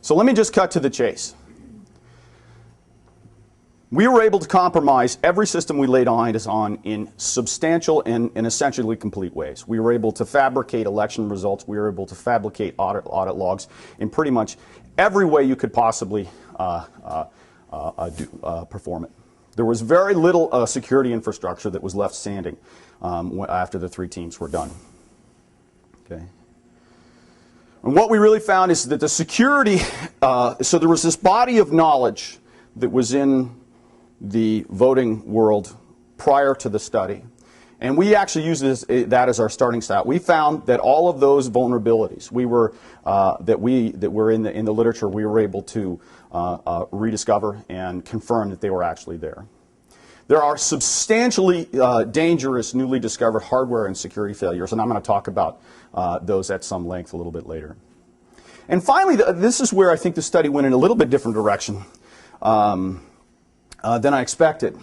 So let me just cut to the chase. We were able to compromise every system we laid eyes on in substantial and essentially complete ways. We were able to fabricate election results. We were able to fabricate audit logs in pretty much every way you could possibly perform it. There was very little security infrastructure that was left standing after the 3 teams were done. Okay. And what we really found is that the security, so there was this body of knowledge that was in the voting world prior to the study. And we actually used that as our starting stat. We found that all of those vulnerabilities that were in the literature, we were able to rediscover and confirm that they were actually there. There are substantially dangerous newly discovered hardware and security failures, and I'm going to talk about those at some length a little bit later. And finally, this is where I think the study went in a little bit different direction than I expected.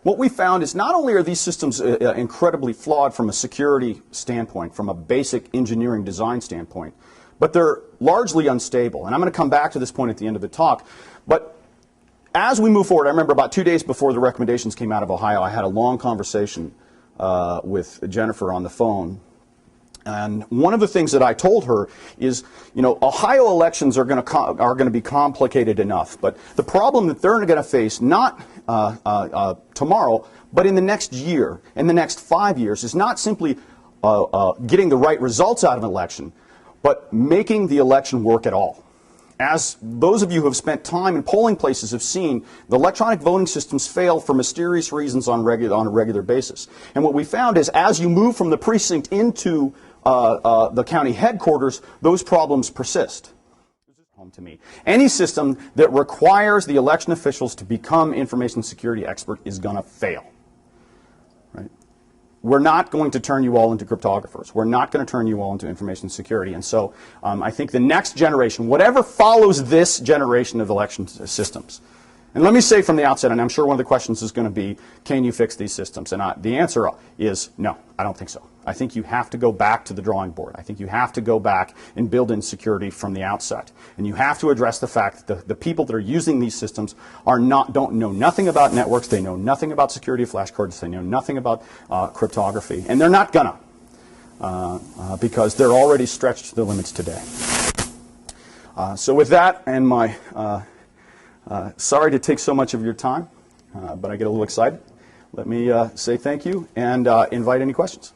What we found is not only are these systems incredibly flawed from a security standpoint, from a basic engineering design standpoint, but they're largely unstable. And I'm going to come back to this point at the end of the talk. But as we move forward, I remember about 2 days before the recommendations came out of Ohio, I had a long conversation with Jennifer on the phone. And one of the things that I told her is, you know, Ohio elections are going to be complicated enough, but the problem that they're going to face, not tomorrow, but in the next year, in the next 5 years, is not simply getting the right results out of an election, but making the election work at all. As those of you who have spent time in polling places have seen, the electronic voting systems fail for mysterious reasons on a regular basis. And what we found is as you move from the precinct into the county headquarters, those problems persist. Home to me. Any system that requires the election officials to become information security expert is going to fail. Right? We're not going to turn you all into cryptographers. We're not going to turn you all into information security. And so I think the next generation, whatever follows this generation of election systems, and let me say from the outset, and I'm sure one of the questions is going to be, can you fix these systems? And the answer is no, I don't think so. I think you have to go back to the drawing board. I think you have to go back and build in security from the outset. And you have to address the fact that the people that are using these systems don't know nothing about networks. They know nothing about security of flashcards. They know nothing about cryptography. And they're not gonna because they're already stretched to the limits today. So with that and my sorry to take so much of your time, but I get a little excited. Let me say thank you and invite any questions.